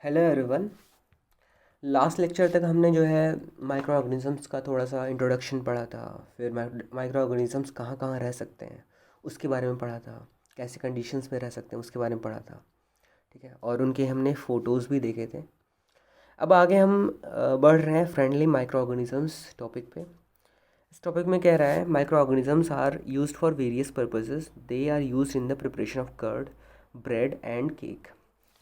Hello everyone. Last lecture तक हमने जो है माइक्रो ऑर्गेनिजम्स का थोड़ा सा इंट्रोडक्शन पढ़ा था। फिर माइक्रो ऑर्गेनिजम्स कहाँ कहाँ रह सकते हैं उसके बारे में पढ़ा था। कैसे कंडीशंस में रह सकते हैं उसके बारे में पढ़ा था। ठीक है, और उनके हमने फ़ोटोज़ भी देखे थे। अब आगे हम बढ़ रहे हैं फ्रेंडली माइक्रो ऑर्गेनिजम्स टॉपिक पे। इस टॉपिक में कह रहा है microorganisms are used for various purposes. They are used in the preparation of curd, bread and cake.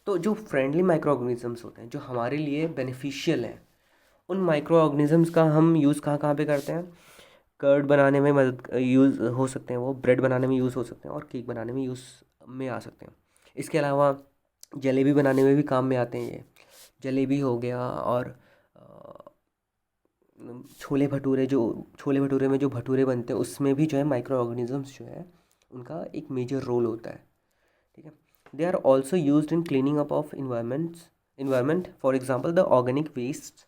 तो जो फ्रेंडली माइक्रो ऑर्गेनिजम्स होते हैं जो हमारे लिए बेनिफिशियल हैं, उन माइक्रो ऑर्गेनिजम्स का हम यूज़ कहाँ कहाँ पे करते हैं। कर्ड बनाने में मदद यूज़ हो सकते हैं, वो ब्रेड बनाने में यूज़ हो सकते हैं और केक बनाने में यूज़ में आ सकते हैं। इसके अलावा जलेबी बनाने में भी काम में आते हैं। ये जलेबी हो गया, और छोले भटूरे में जो भटूरे बनते हैं उसमें भी जो है माइक्रो ऑर्गेनिजम्स जो है उनका एक मेजर रोल होता है। ठीक है, they are also use in cleaning up of environment. For example the organic waste,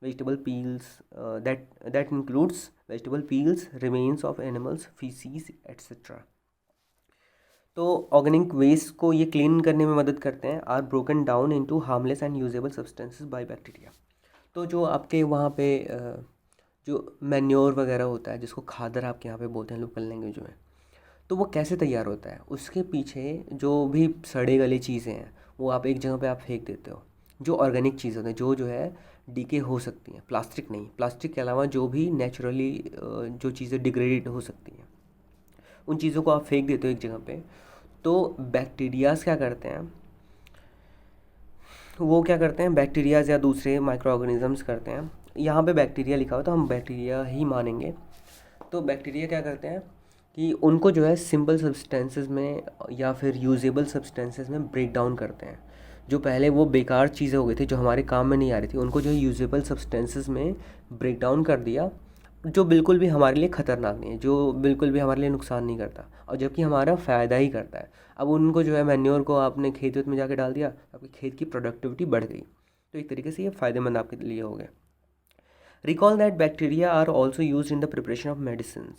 vegetable peels, that includes vegetable peels, remains of animals, feces, etc. तो ऑर्गेनिक वेस्ट को ये क्लीन करने में मदद करते हैं। Are broken down into harmless and usable substances by bacteria. तो जो आपके वहाँ पे जो मैन्योर वगैरह होता है, जिसको खादर आपके यहाँ पे बोलते हैं लोकल लैंग्वेज में, तो वो कैसे तैयार होता है, उसके पीछे जो भी सड़े गले चीज़ें हैं वो आप एक जगह पे आप फेंक देते हो। जो ऑर्गेनिक चीज़ होती है जो है डीके हो सकती हैं, प्लास्टिक नहीं, प्लास्टिक के अलावा जो भी नेचुरली जो चीज़ें डिग्रेडेड हो सकती हैं उन चीज़ों को आप फेंक देते हो एक जगह पे। तो बैक्टीरियाज क्या करते हैं, वो क्या करते हैं, बैक्टीरियाज या दूसरे माइक्रो ऑर्गेनिजम्स करते हैं। यहाँ पे बैक्टीरिया लिखा हुआ तो हम बैक्टीरिया ही मानेंगे। तो बैक्टीरिया क्या करते हैं कि उनको जो है सिंपल सब्सटेंसेस में या फिर यूजेबल सब्सटेंसेस में ब्रेक डाउन करते हैं। जो पहले वो बेकार चीज़ें हो गई थी जो हमारे काम में नहीं आ रही थी, उनको जो है यूजेबल सब्सटेंसेस में ब्रेक डाउन कर दिया, जो बिल्कुल भी हमारे लिए ख़तरनाक नहीं है, जो बिल्कुल भी हमारे लिए नुकसान नहीं करता और जबकि हमारा फ़ायदा ही करता है। अब उनको जो है मैन्योर को आपने खेत वेत में जाके डाल दिया, आपकी खेत की प्रोडक्टिविटी बढ़ गई। तो एक तरीके से ये फ़ायदेमंद आपके लिए हो गए। Recall that bacteria are also use in the preparation of medicine.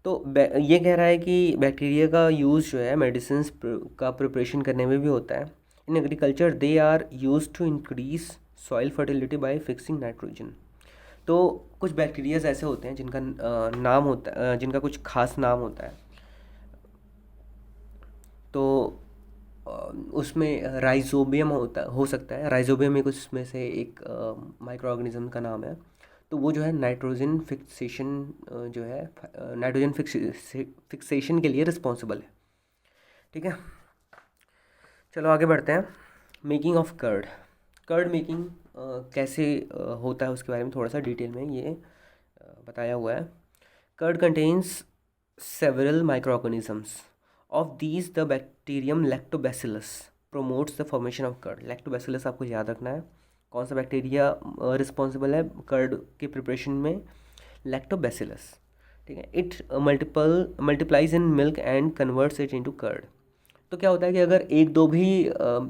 तो ये कह रहा है कि बैक्टीरिया का यूज़ जो है मेडिसिन का प्रिपरेशन करने में भी होता है। In agriculture they are use to increase soil fertility by fixing nitrogen. तो कुछ बैक्टीरियाज ऐसे होते हैं जिनका नाम होता है, जिनका कुछ खास नाम होता है। तो उसमें राइजोबियम हो सकता है। राइजोबियम एक उसमें से एक माइक्रो ऑर्गेनिज्म का नाम है। तो वो जो है नाइट्रोजन फिक्सेशन जो है नाइट्रोजन फिक्सेशन के लिए रिस्पॉन्सिबल है। ठीक है, चलो आगे बढ़ते हैं। Making of curd. Curd making कैसे होता है उसके बारे में थोड़ा सा डिटेल में ये बताया हुआ है। Curd contains several microorganisms. Of these, the bacterium Lactobacillus promotes the formation of curd. Lactobacillus आपको याद रखना है। कौन सा बैक्टीरिया रिस्पॉन्सिबल है कर्ड के प्रिपरेशन में? लैक्टोबैसिलस। ठीक है, it multiplies in milk and converts it into curd. तो क्या होता है कि अगर एक दो भी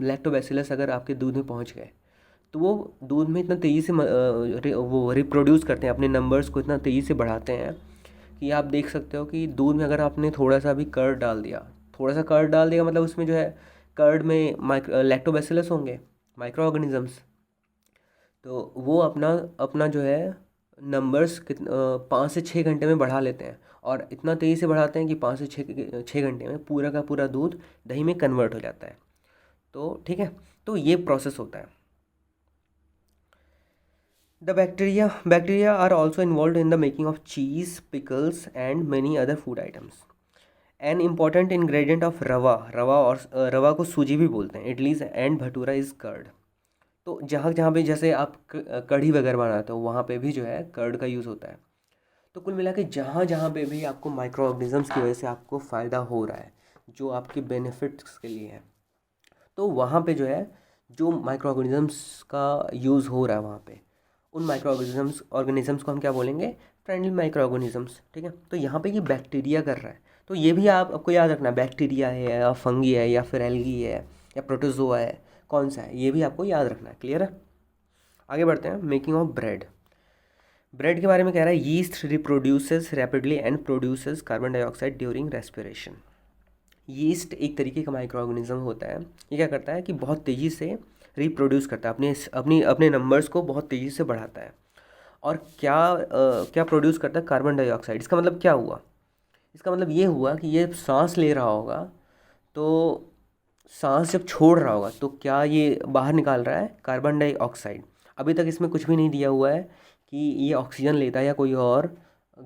लैक्टोबैसिलस अगर आपके दूध में पहुंच गए तो वो दूध में इतना तेज़ी से वो रिप्रोड्यूस करते हैं, अपने नंबर्स को इतना तेज़ी से बढ़ाते हैं कि आप देख सकते हो कि दूध में अगर आपने थोड़ा सा भी कर्ड डाल दिया, थोड़ा सा कर्ड डाल दिया मतलब उसमें जो है कर्ड में लैक्टोबैसिलस होंगे, माइक्रो ऑर्गेनिजम्स। तो वो अपना अपना जो है नंबर्स 5 से 6 घंटे में बढ़ा लेते हैं, और इतना तेज़ी से बढ़ाते हैं कि 5 से 6 घंटे में पूरा का पूरा दूध दही में कन्वर्ट हो जाता है। तो ठीक है, तो ये प्रोसेस होता है। The bacteria are also involved in the making of cheese, pickles, and many other food items. An important ingredient of रवा और रवा को सूजी भी बोलते हैं, idlis and bhatura is curd. तो जहाँ जहाँ पे जैसे आप कढ़ी वगैरह बनाते हो वहाँ पे भी जो है कर्ड का यूज़ होता है। तो कुल मिला के जहाँ जहाँ पे भी आपको माइक्रो ऑर्गेनिजम्स की वजह से आपको फ़ायदा हो रहा है, जो आपके बेनिफिट्स के लिए है, तो वहाँ पे जो है जो माइक्रो ऑर्गेनिजम्स का यूज़ हो रहा है वहाँ पे, उन माइक्रो ऑर्गेनिजम्स को हम क्या बोलेंगे? Friendly micro organisms. ठीक है, तो यहाँ पे ये बैक्टीरिया कर रहा है, तो ये भी आपको याद रखना, बैक्टीरिया है या फंगी है या फिर एल्गी है या प्रोटोजोआ है, कौन सा है ये भी आपको याद रखना है। क्लियर है? आगे बढ़ते हैं। Making of bread. ब्रेड के बारे में कह रहा है yeast reproduces rapidly and produces carbon dioxide during respiration. Yeast एक तरीके का माइक्रो ऑर्गेनिज्म होता है। ये क्या करता है कि बहुत तेज़ी से रिप्रोड्यूस करता है, अपने नंबर्स को बहुत तेज़ी से बढ़ाता है। और क्या प्रोड्यूस करता है? Carbon dioxide. इसका मतलब क्या हुआ? इसका मतलब ये हुआ कि ये सांस ले रहा होगा, तो सांस जब छोड़ रहा होगा तो क्या ये बाहर निकाल रहा है? Carbon dioxide. अभी तक इसमें कुछ भी नहीं दिया हुआ है कि ये ऑक्सीजन लेता है या कोई और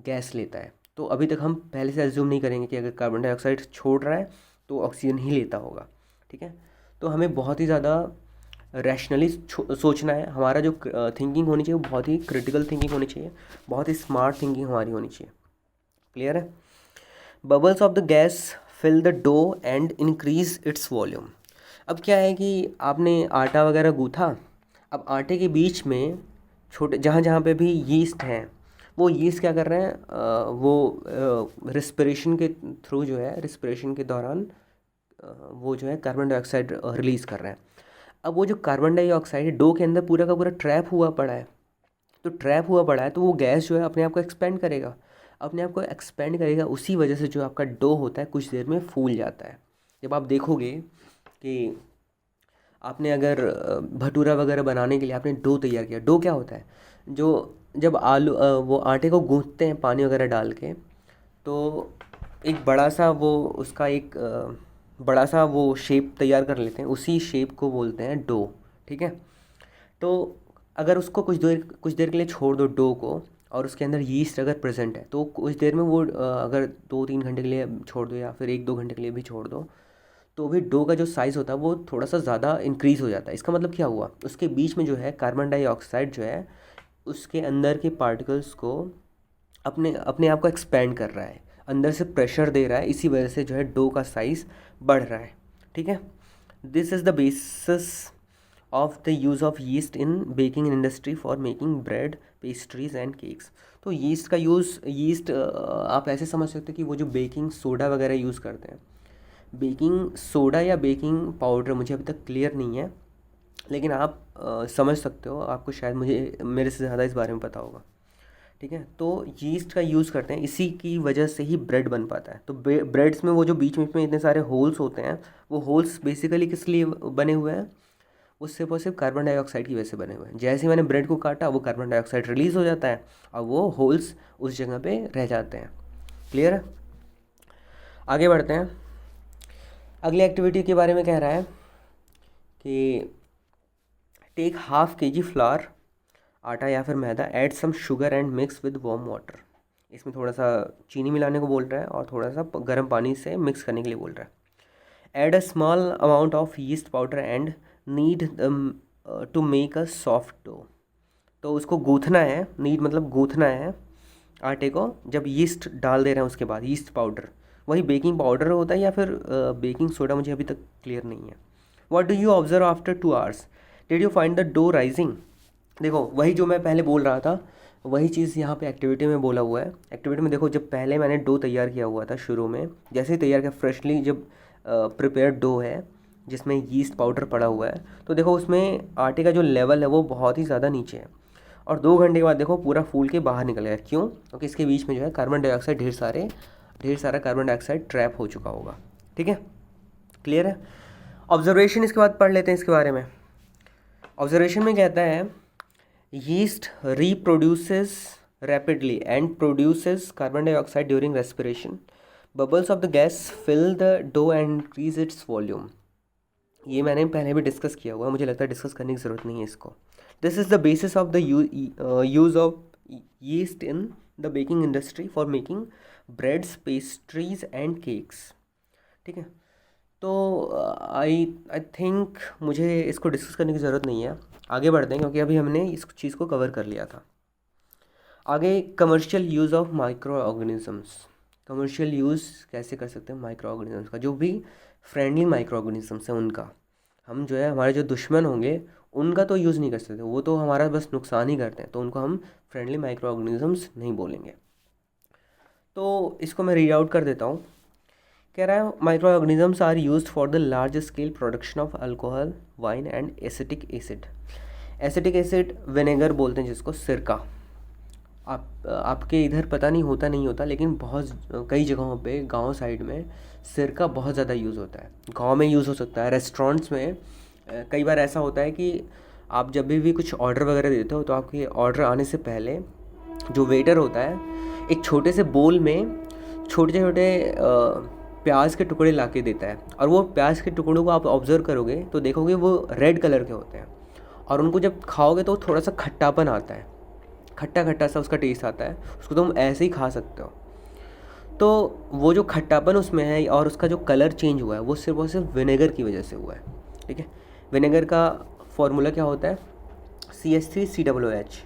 गैस लेता है, तो अभी तक हम पहले से एज्यूम नहीं करेंगे कि अगर कार्बन डाइऑक्साइड छोड़ रहा है तो ऑक्सीजन ही लेता होगा। ठीक है, तो हमें बहुत ही ज़्यादा रैशनली सोचना है। हमारा जो थिंकिंग होनी चाहिए वो बहुत ही क्रिटिकल थिंकिंग होनी चाहिए, बहुत ही स्मार्ट थिंकिंग हमारी होनी चाहिए। क्लियर है? Bubbles of the gas fill the dough and increase its volume. अब क्या है कि आपने आटा वगैरह गूथा, अब आटे के बीच में छोटे जहाँ जहाँ पे भी यीस्ट हैं, वो यीस्ट क्या कर रहे हैं? वो रिस्पिरेशन के थ्रू जो है, रिस्पिरेशन के दौरान वो जो है कार्बन डाइऑक्साइड रिलीज़ कर रहे हैं। अब वो जो कार्बन डाइऑक्साइड डो के अंदर पूरा का पूरा ट्रैप हुआ पड़ा है, तो ट्रैप हुआ पड़ा है तो वो गैस जो है अपने आप को एक्सपेंड करेगा, अपने आप को एक्सपेंड करेगा। उसी वजह से जो आपका डो होता है कुछ देर में फूल जाता है। जब आप देखोगे कि आपने अगर भटूरा वगैरह बनाने के लिए आपने डो तैयार किया, डो क्या होता है? जब आलू वो आटे को गूंथते हैं पानी वगैरह डाल के, तो एक बड़ा सा वो उसका एक बड़ा सा वो शेप तैयार कर लेते हैं, उसी शेप को बोलते हैं डो। ठीक है, तो अगर उसको कुछ देर के लिए छोड़ दो डो को, और उसके अंदर यीस्ट अगर प्रेजेंट है तो कुछ देर में वो अगर 2-3 घंटे के लिए छोड़ दो या फिर 1-2 घंटे के लिए भी छोड़ दो, तो भी डो का जो साइज़ होता है वो थोड़ा सा ज़्यादा इंक्रीज़ हो जाता है। इसका मतलब क्या हुआ? उसके बीच में जो है कार्बन डाइऑक्साइड जो है उसके अंदर के पार्टिकल्स को अपने अपने आप को एक्सपेंड कर रहा है, अंदर से प्रेशर दे रहा है, इसी वजह से जो है डो का साइज़ बढ़ रहा है। ठीक है, this is the basis of the use of yeast in baking industry for making bread, pastries and cakes. तो यीस्ट का यूज़, यीस्ट आप ऐसे समझ सकते हो कि वो जो बेकिंग सोडा वगैरह यूज़ करते हैं, बेकिंग सोडा या बेकिंग पाउडर मुझे अभी तक क्लियर नहीं है, लेकिन आप समझ सकते हो, आपको शायद मेरे से ज़्यादा इस बारे में पता होगा। ठीक है, तो यीस्ट का यूज़ करते हैं, इसी की वजह से ही ब्रेड बन पाता है। तो ब्रेड्स में वो जो बीच में इतने सारे होल्स होते हैं, वो होल्स बेसिकली किस लिए बने हुए हैं? वो सिर्फ और सिर्फ कार्बन डाइऑक्साइड की वजह से बने हुए हैं। जैसे ही मैंने ब्रेड को काटा, वो कार्बन डाइऑक्साइड रिलीज़ हो जाता है और वो होल्स उस जगह पे रह जाते हैं। क्लियर है? आगे बढ़ते हैं। अगली एक्टिविटी के बारे में कह रहा है कि टेक ½ kg फ्लावर, आटा या फिर मैदा, add some sugar and mix with warm water. इसमें थोड़ा सा चीनी मिलाने को बोल रहा है और थोड़ा सा गर्म पानी से मिक्स करने के लिए बोल रहा है। Add a small amount of yeast powder and knead to make a soft dough. तो उसको गूँथना है, नीड मतलब गूँथना है आटे को। जब यीस्ट डाल दे रहे हैं उसके बाद, यीस्ट पाउडर वही बेकिंग पाउडर होता है या फिर बेकिंग सोडा, मुझे अभी तक क्लियर नहीं है। What do you observe after 2 hours? Did you find the dough rising? देखो, वही जो मैं पहले बोल रहा था, वही चीज़ यहाँ पे एक्टिविटी में बोला हुआ है। एक्टिविटी में देखो, जब पहले मैंने डो तैयार किया हुआ था शुरू में, जैसे ही तैयार किया फ्रेशली, जब प्रिपेयर्ड डो है जिसमें यीस्ट पाउडर पड़ा हुआ है, तो देखो उसमें आटे का जो लेवल है वो बहुत ही ज़्यादा नीचे है। और 2 घंटे के बाद देखो पूरा फूल के बाहर निकल गया। क्यों? क्योंकि इसके बीच में जो है कार्बन डाइऑक्साइड, ढेर सारा कार्बन डाइऑक्साइड ट्रैप हो चुका होगा। ठीक है, क्लियर है? ऑब्जर्वेशन इसके बाद पढ़ लेते हैं इसके बारे में। ऑब्जर्वेशन में कहता है yeast reproduces rapidly and produces carbon dioxide during respiration. Bubbles of the gas fill the dough and increase its volume. ये मैंने पहले भी डिस्कस किया हुआ है, मुझे लगता है डिस्कस करने की ज़रूरत नहीं है इसको। This is the basis of the use of yeast in the baking industry for making breads, pastries and cakes. ठीक है, तो आई थिंक मुझे इसको डिस्कस करने की ज़रूरत नहीं है। आगे बढ़ते हैं क्योंकि अभी हमने इस चीज़ को कवर कर लिया था। आगे commercial use of micro organisms. Commercial use कैसे कर सकते हैं माइक्रो ऑर्गेनिज़म्स का? जो भी फ्रेंडली माइक्रो ऑर्गेनिज़म्स हैं उनका, हम जो है हमारे जो दुश्मन होंगे उनका तो यूज़ नहीं कर सकते, वो तो हमारा बस नुकसान ही करते हैं, तो उनको हम फ्रेंडली माइक्रो ऑर्गेनिज़म्स नहीं बोलेंगे। तो इसको मैं रीड आउट कर देता हूँ। कह रहा है microorganisms are used for the large scale production of alcohol, wine and acetic acid. Acetic acid vinegar बोलते हैं जिसको, सिरका। आपके इधर पता नहीं होता, लेकिन बहुत कई जगहों पे गांव साइड में सिरका बहुत ज़्यादा यूज़ होता है। गांव में यूज़ हो सकता है, रेस्टोरेंट्स में कई बार ऐसा होता है कि आप जब भी कुछ ऑर्डर वगैरह देते हो तो आपके ऑर्डर आने से पहले जो वेटर होता है एक छोटे से बोल में छोटे छोटे प्याज के टुकड़े ला के देता है, और वो प्याज के टुकड़ों को आप ऑब्जर्व करोगे तो देखोगे वो रेड कलर के होते हैं, और उनको जब खाओगे तो थोड़ा सा खट्टापन आता है, खट्टा खट्टा सा उसका टेस्ट आता है, उसको तुम ऐसे ही खा सकते हो। तो वो जो खट्टापन उसमें है और उसका जो कलर चेंज हुआ है वो सिर्फ और सिर्फ विनेगर की वजह से हुआ है। ठीक है, विनेगर का फॉर्मूला क्या होता है? CH3COOH,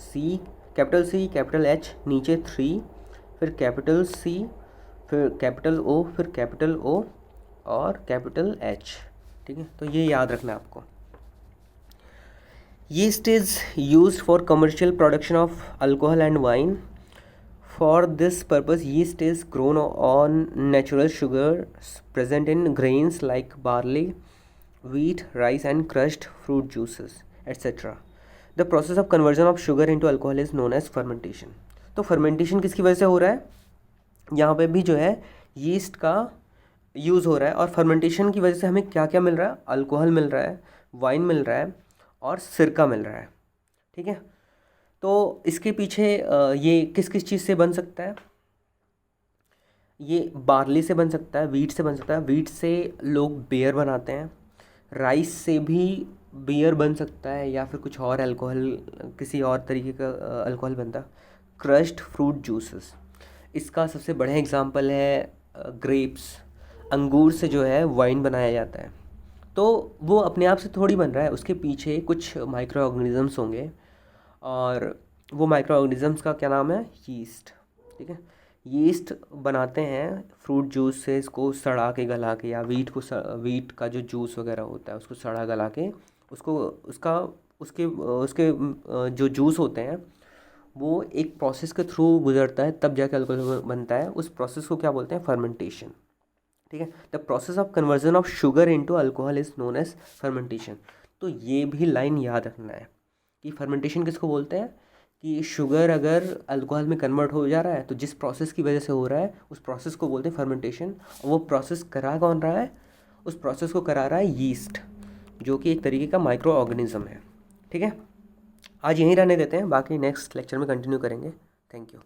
सी कैपिटल C कैपिटल H नीचे 3, फिर कैपिटल C, फिर कैपिटल O, फिर कैपिटल O और कैपिटल H। ठीक है, तो ये याद रखना है आपको। Yeast is used for commercial production of alcohol and wine. For this purpose, yeast is grown on natural sugars present in grains like barley, wheat, rice, and crushed fruit juices, etc. The process of conversion of sugar into alcohol is known as fermentation. तो fermentation किसकी वजह से हो रहा है? यहाँ पे भी जो है yeast का यूज़ हो रहा है, और fermentation की वजह से हमें क्या क्या मिल रहा है? अल्कोहल मिल रहा है, वाइन मिल रहा है और सिरका मिल रहा है। ठीक है, तो इसके पीछे ये किस किस चीज़ से बन सकता है? ये बार्ली से बन सकता है, वीट से बन सकता है। वीट से लोग बियर बनाते हैं, राइस से भी बियर बन सकता है, या फिर कुछ और अल्कोहल, किसी और तरीके का अल्कोहल बनता है। क्रश्ड फ्रूट जूसेस, इसका सबसे बड़ा एग्जांपल है ग्रेप्स, अंगूर से जो है वाइन बनाया जाता है। तो वो अपने आप से थोड़ी बन रहा है, उसके पीछे कुछ माइक्रो ऑर्गेनिजम्स होंगे, और वो माइक्रो ऑर्गेनिजम्स का क्या नाम है? यीस्ट। ठीक है, यीस्ट बनाते हैं फ्रूट जूस से, इसको सड़ा के गला के, या वीट का जो जूस वगैरह होता है उसको सड़ा गला के, उसको उसका उसके उसके जो जूस होते हैं वो एक प्रोसेस के थ्रू गुजरता है, तब जाके अल्कोहल बनता है। उस प्रोसेस को क्या बोलते हैं? फर्मेंटेशन। ठीक है, the process of conversion of sugar into alcohol is known as fermentation. तो ये भी लाइन याद रखना है कि फर्मेंटेशन किसको बोलते हैं, कि शुगर अगर अल्कोहल में कन्वर्ट हो जा रहा है तो जिस प्रोसेस की वजह से हो रहा है उस प्रोसेस को बोलते हैं फर्मेंटेशन। और वो प्रोसेस करा कौन रहा है? उस प्रोसेस को करा रहा है यीस्ट, जो कि एक तरीके का माइक्रो ऑर्गेनिज्म है। ठीक है, आज यहीं रहने देते हैं, बाकी नेक्स्ट लेक्चर में कंटिन्यू करेंगे। Thank you.